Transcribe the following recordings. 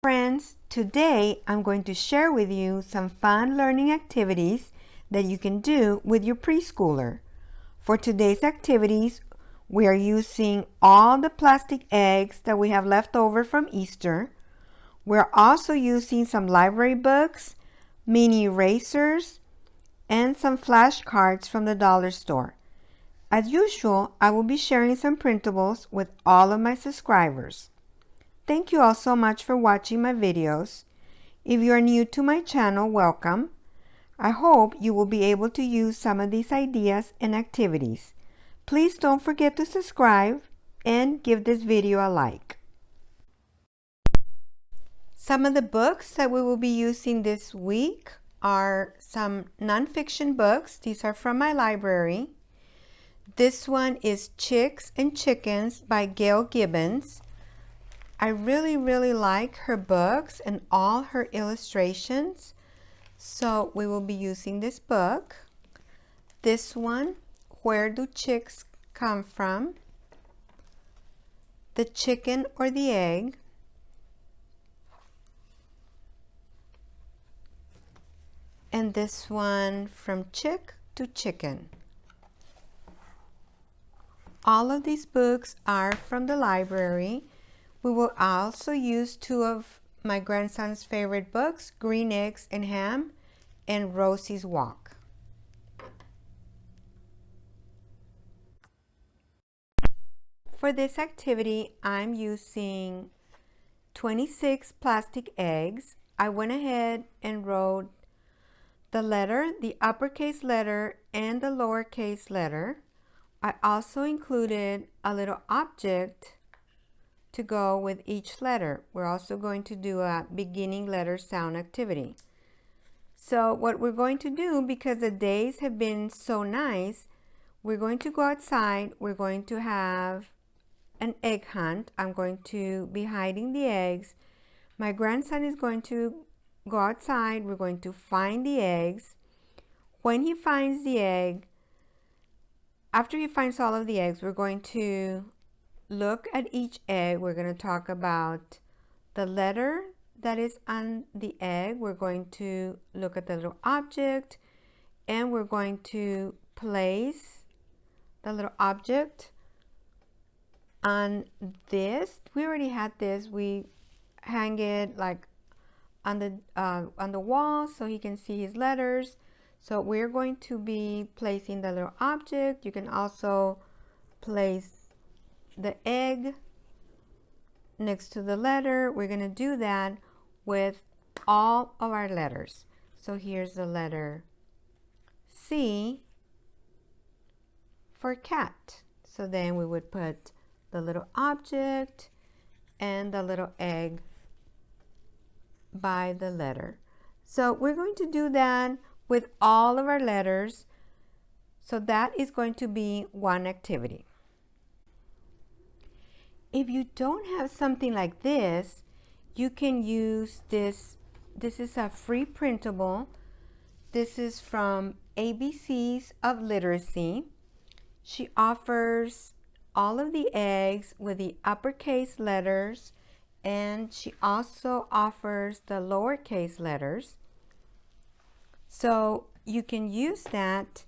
Friends, today I'm going to share with you some fun learning activities that you can do with your preschooler. For today's activities, we are using all the plastic eggs that we have left over from Easter. We're also using some library books, mini erasers, and some flashcards from the dollar store. As usual, I will be sharing some printables with all of my subscribers. Thank you all so much for watching my videos. If you are new to my channel, welcome. I hope you will be able to use some of these ideas and activities. Please don't forget to subscribe and give this video a like. Some of the books that we will be using this week are some nonfiction books. These are from my library. This one is Chicks and Chickens by Gail Gibbons. I really like her books and all her illustrations, so we will be using this book. This one, Where Do Chicks Come From? The Chicken or the Egg? And this one, From Chick to Chicken. All of these books are from the library. We will also use two of my grandson's favorite books, Green Eggs and Ham and Rosie's Walk. For this activity, I'm using 26 plastic eggs. I went ahead and wrote the letter, the uppercase letter, and the lowercase letter. I also included a little object to go with each letter. We're also going to do a beginning letter sound activity. So what we're going to do, because the days have been so nice, we're going to go outside. We're going to have an egg hunt. I'm going to be hiding the eggs. My grandson is going to go outside. We're going to find the eggs. When he finds the egg, after he finds all of the eggs, we're going to look at each egg. We're going to talk about the letter that is on the egg. We're going to look at the little object, and we're going to place the little object on this. We already had this. We hang it like on the wall so he can see his letters. So we're going to be placing the little object. You can also place the egg next to the letter. We're going to do that with all of our letters. So here's the letter C for cat. So then we would put the little object and the little egg by the letter. So we're going to do that with all of our letters. So that is going to be one activity. If you don't have something like this, you can use this. This is a free printable. This is from ABCs of Literacy. She offers all of the eggs with the uppercase letters, and she also offers the lowercase letters. So you can use that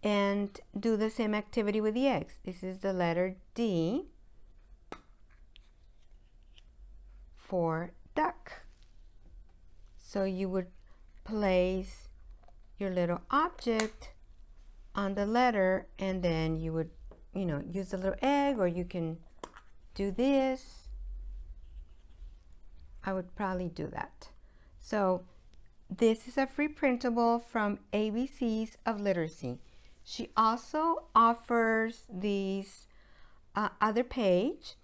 and do the same activity with the eggs. This is the letter D for duck. So you would place your little object on the letter, and then you would, use the little egg, or you can do this. I would probably do that. So this is a free printable from ABCs of Literacy. She also offers these other page.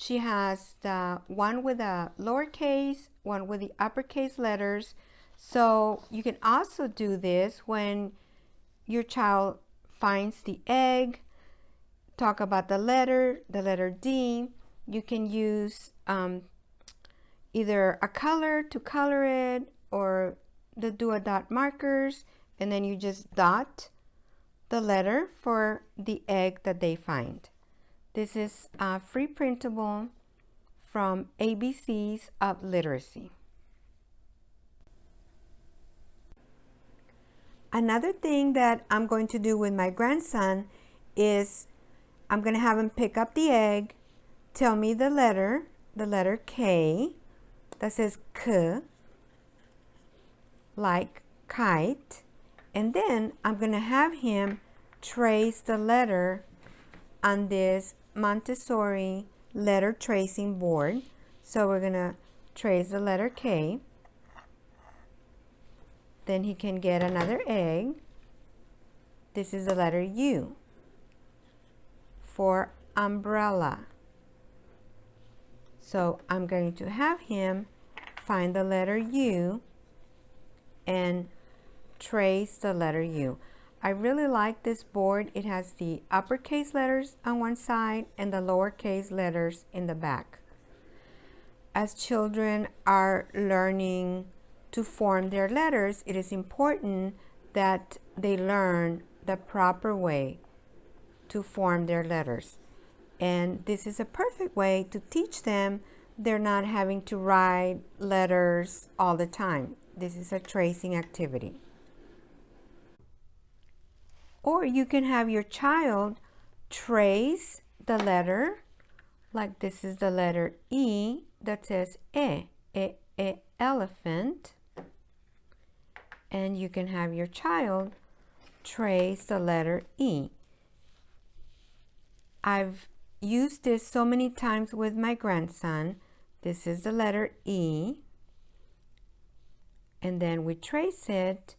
She has the one with the lowercase, one with the uppercase letters. So you can also do this when your child finds the egg. Talk about the letter D. You can use either a color to color it, or the do a dot markers, and then you just dot the letter for the egg that they find. This is a free printable from ABCs of Literacy. Another thing that I'm going to do with my grandson is I'm going to have him pick up the egg, tell me the letter K, that says K, like kite, and then I'm going to have him trace the letter on this Montessori letter tracing board. So we're going to trace the letter K. Then he can get another egg. This is the letter U for umbrella. So I'm going to have him find the letter U and trace the letter U. I really like this board. It has the uppercase letters on one side and the lowercase letters in the back. As children are learning to form their letters, it is important that they learn the proper way to form their letters. And this is a perfect way to teach them. They're not having to write letters all the time. This is a tracing activity. Or you can have your child trace the letter, like this is the letter E that says elephant. And you can have your child trace the letter E. I've used this so many times with my grandson. This is the letter E. And then we trace it.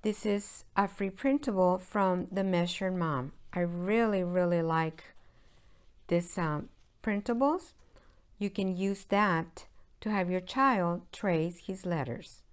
This is a free printable from the Measured Mom. I really, really like this printables. You can use that to have your child trace his letters.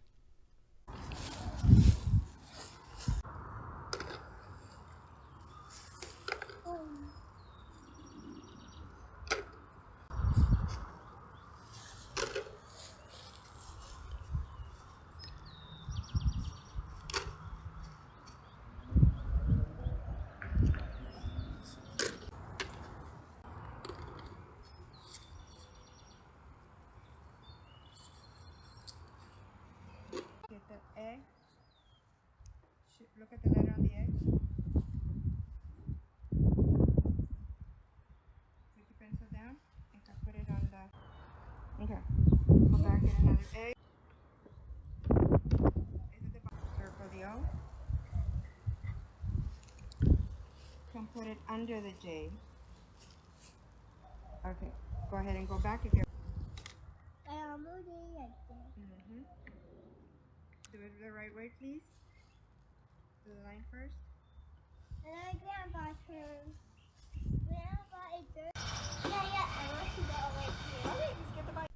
Get the egg. Look at the letter on the egg. Put your pencil down and put it on the. Okay. Go back, get another egg. Is it the circle the O? Can put it under the J. Okay. Go ahead and go back if you're. Do it the right way, please. Do the line first. And then Grandpa's turn. Grandpa is there. Yeah, I want to go right here. Okay, just get the bike.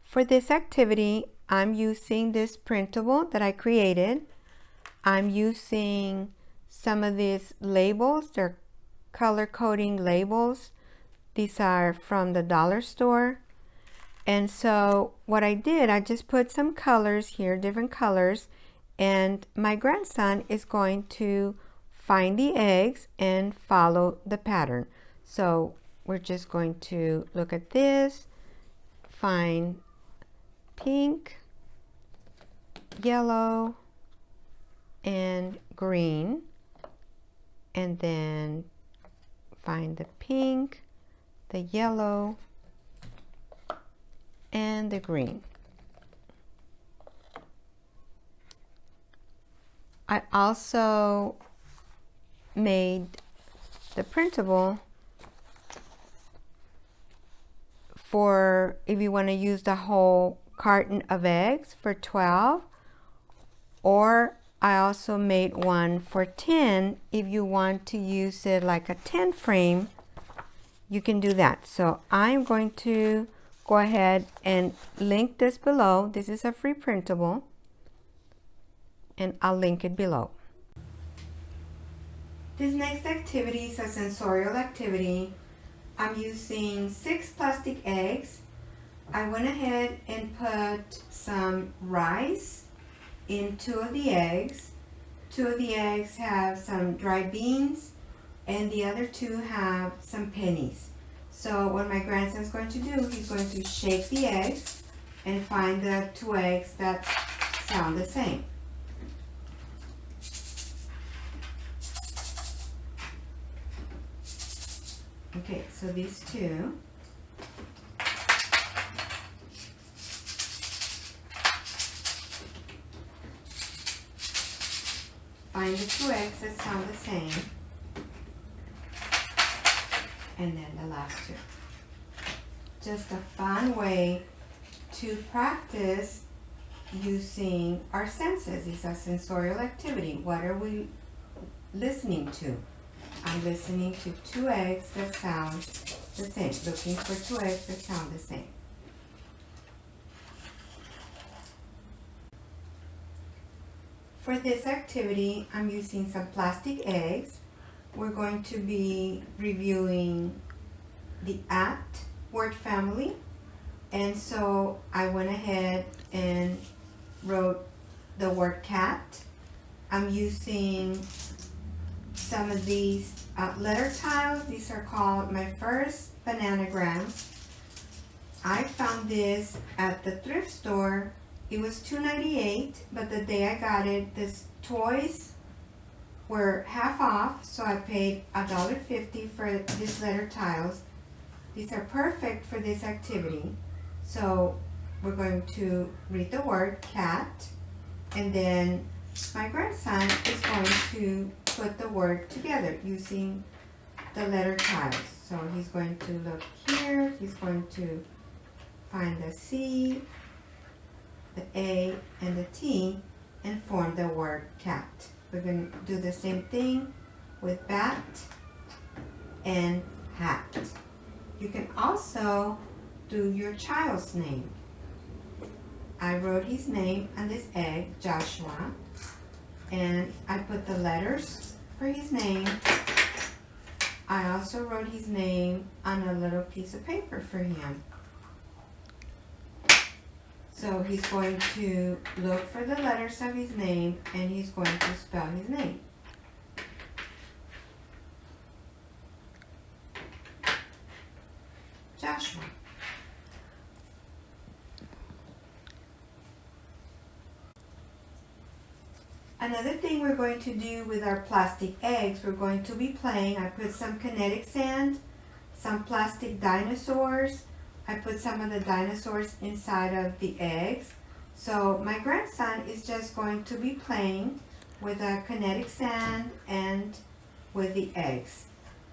For this activity, I'm using this printable that I created. I'm using some of these labels. They're color coding labels. These are from the dollar store. And so what I did, I just put some colors here, different colors, and my grandson is going to find the eggs and follow the pattern. So we're just going to look at this, find pink, yellow, and green, and then find the pink, the yellow, and the green. I also made the printable for if you want to use the whole carton of eggs for 12, or I also made one for 10. If you want to use it like a 10 frame, you can do that. So I'm going to go ahead and link this below. This is a free printable, and I'll link it below. This next activity is a sensorial activity. I'm using 6 plastic eggs. I went ahead and put some rice in 2 of the eggs. 2 of the eggs have some dried beans, and the other 2 have some pennies. So what my grandson's going to do, he's going to shake the eggs and find the two eggs that sound the same. Okay, so these two. Find the two eggs that sound the same. And then the last two. Just a fun way to practice using our senses. It's a sensorial activity. What are we listening to? I'm listening to two eggs that sound the same. Looking for two eggs that sound the same. For this activity, I'm using some plastic eggs. We're going to be reviewing the at word family. And so I went ahead and wrote the word cat. I'm using some of these letter tiles. These are called my first bananagrams. I found this at the thrift store. It was $2.98, but the day I got it, these toys were half off, so I paid $1.50 for these letter tiles. These are perfect for this activity. So we're going to read the word cat, and then my grandson is going to put the word together using the letter tiles. So he's going to look here, he's going to find the C, the A, and the T, and form the word cat. We're going to do the same thing with bat and hat. You can also do your child's name. I wrote his name on this egg, Joshua, and I put the letters for his name. I also wrote his name on a little piece of paper for him. So he's going to look for the letters of his name, and he's going to spell his name. Joshua. Another thing we're going to do with our plastic eggs, we're going to be playing. I put some Kinetic sand, some plastic dinosaurs. I put some of the dinosaurs inside of the eggs. So my grandson is just going to be playing with a Kinetic sand and with the eggs.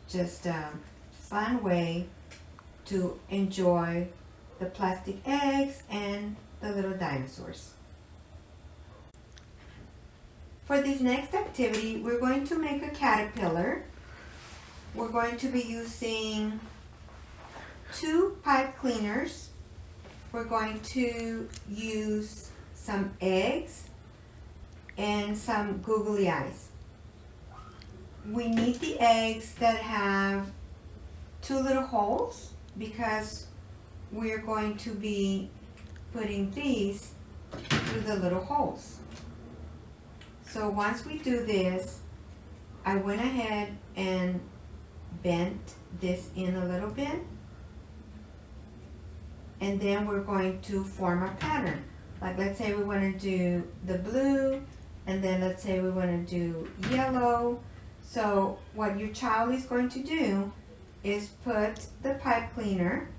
Just a fun way to enjoy the plastic eggs and the little dinosaurs. For this next activity, we're going to make a caterpillar. We're going to be using 2 pipe cleaners. We're going to use some eggs and some googly eyes. We need the eggs that have 2 little holes because we're going to be putting these through the little holes. So once we do this, I went ahead and bent this in a little bit. And then we're going to form a pattern. Like let's say we want to do the blue, and then let's say we want to do yellow. So what your child is going to do is put the pipe cleaner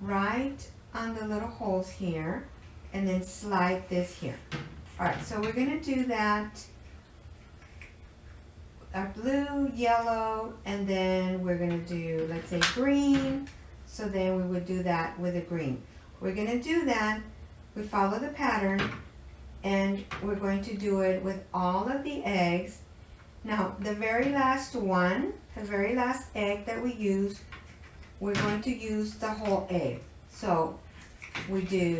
right on the little holes here, and then slide this here. Alright, so we're going to do that, a blue, yellow, and then we're going to do, let's say, green. So then we would do that with a green. We're going to do that, we follow the pattern, and we're going to do it with all of the eggs. Now, the very last one, the very last egg that we use, we're going to use the whole egg. So we do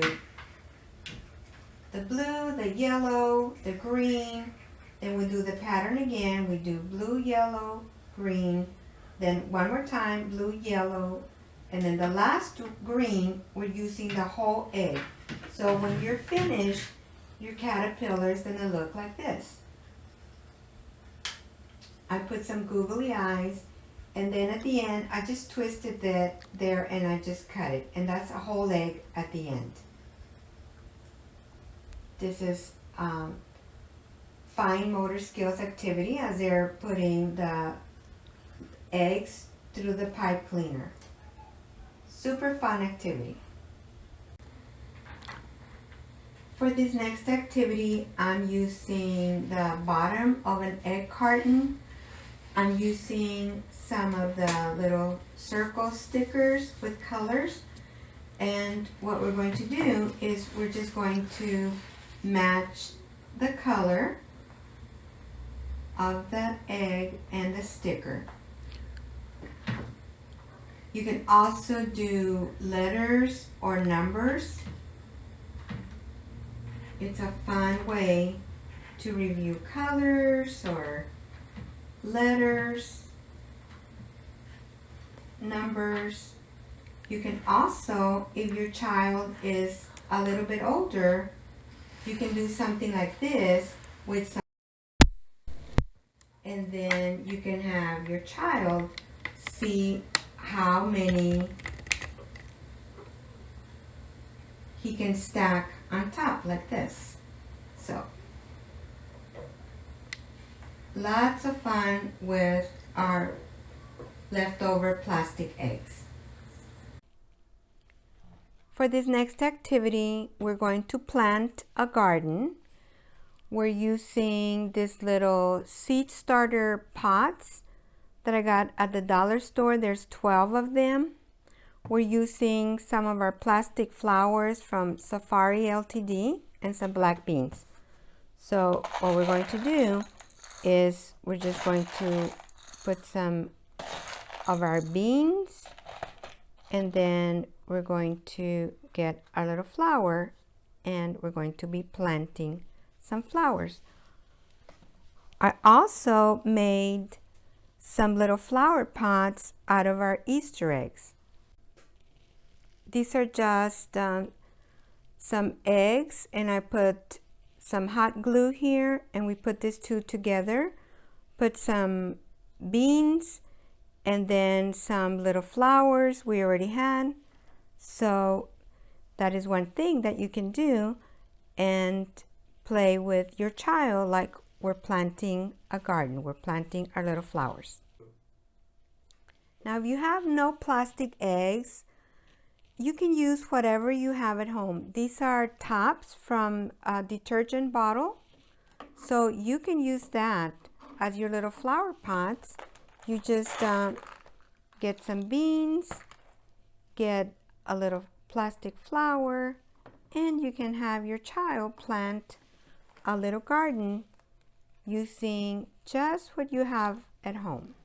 the blue, the yellow, the green, then we do the pattern again. We do blue, yellow, green, then one more time, blue, yellow, and then the last green, we're using the whole egg. So when you're finished, your caterpillar is going to look like this. I put some googly eyes And then at the end, I just twisted that there and I just cut it. And that's a whole egg at the end. This is fine motor skills activity as they're putting the eggs through the pipe cleaner. Super fun activity. For this next activity, I'm using the bottom of an egg carton. I'm using some of the little circle stickers with colors. And what we're going to do is we're just going to match the color of the egg and the sticker. You can also do letters or numbers. It's a fun way to review colors or letters, numbers. You can also, if your child is a little bit older, you can do something like this with some, and then you can have your child see how many he can stack on top like this. So lots of fun with our leftover plastic eggs. For this next activity, we're going to plant a garden. We're using this little seed starter pots that I got at the dollar store. There's 12 of them. We're using some of our plastic flowers from Safari Ltd. And some black beans. So what we're going to do is we're just going to put some of our beans, and then we're going to get our little flower, and we're going to be planting some flowers. I also made some little flower pots out of our Easter eggs. These are just some eggs, and I put some hot glue here, and we put these two together, put some beans, and then some little flowers we already had. So that is one thing that you can do and play with your child like we're planting a garden. We're planting our little flowers. Now, if you have no plastic eggs, you can use whatever you have at home. These are tops from a detergent bottle. So you can use that as your little flower pots. You just get some beans, get a little plastic flower, and you can have your child plant a little garden using just what you have at home.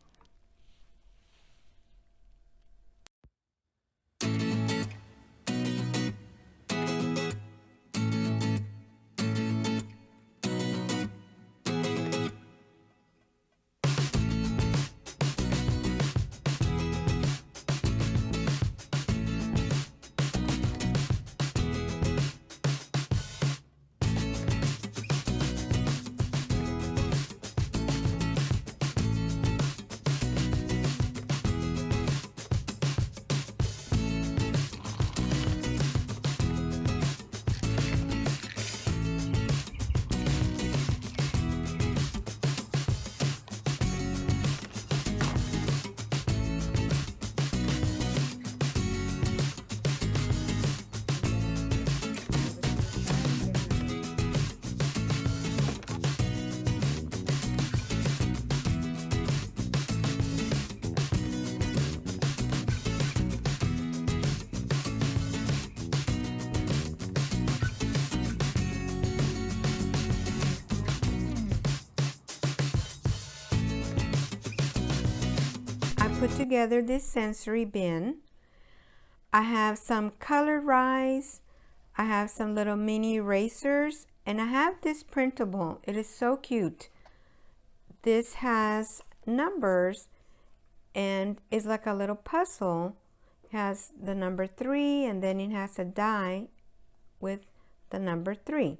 Put together this sensory bin. I have some colorized, I have some little mini erasers, and I have this printable. It is so cute. This has numbers and it's like a little puzzle. It has the number 3, and then it has a die with the number 3.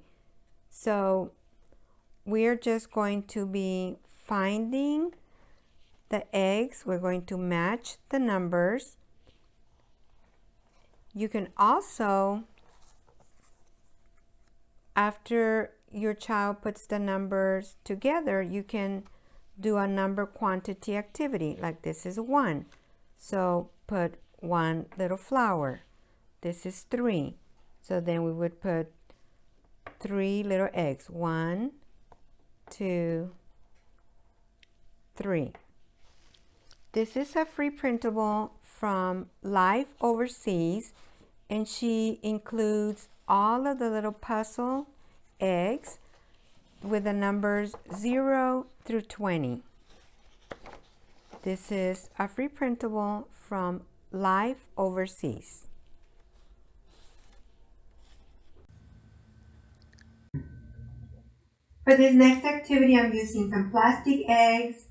So we're just going to be finding the eggs, we're going to match the numbers. You can also, after your child puts the numbers together, you can do a number quantity activity. Like this is 1. So put 1 little flower. This is 3. So then we would put 3 little eggs. 1, 2, 3. This is a free printable from Life Overseas, and she includes all of the little puzzle eggs with the numbers 0 through 20. This is a free printable from Life Overseas. For this next activity, I'm using some plastic eggs.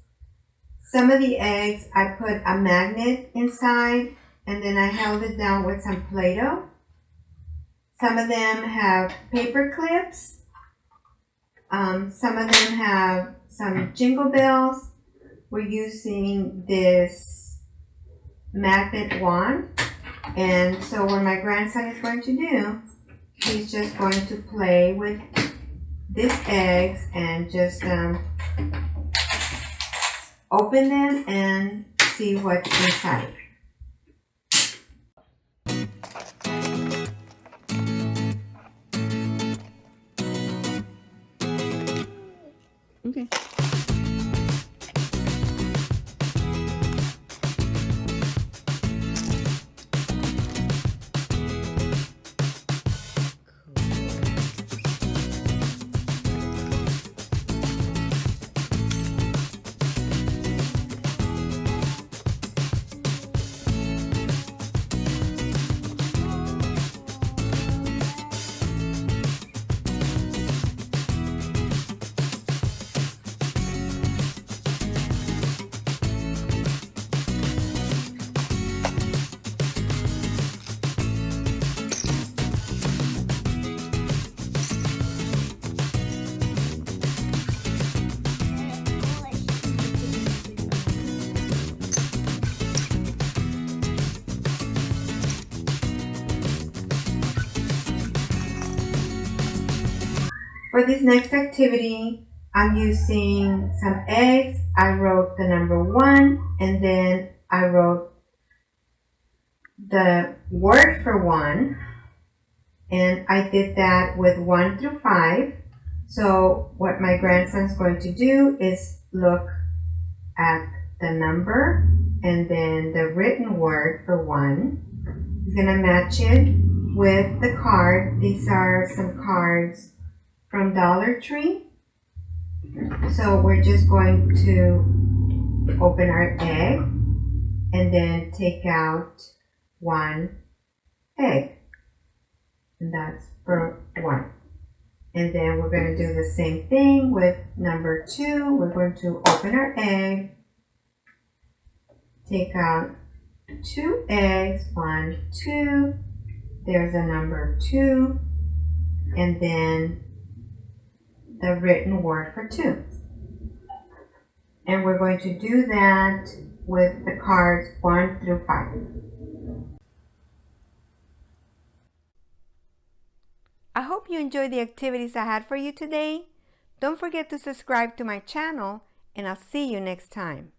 Some of the eggs, I put a magnet inside, and then I held it down with some Play-Doh. Some of them have paper clips. Some of them have some jingle bells. We're using this magnet wand. And so what my grandson is going to do, he's just going to play with these eggs and just open them and see what's inside. Okay. For this next activity, I'm using some eggs. I wrote the number 1, and then I wrote the word for 1, and I did that with 1 through 5. So what my grandson's going to do is look at the number and then the written word for 1. He's going to match it with the card. These are some cards from Dollar Tree. So we're just going to open our egg and then take out 1 egg. And that's for 1. And then we're going to do the same thing with number 2. We're going to open our egg, take out 2 eggs, 1, 2. There's a number 2. And then the written word for 2. And we're going to do that with the cards 1 through 5. I hope you enjoyed the activities I had for you today. Don't forget to subscribe to my channel, and I'll see you next time.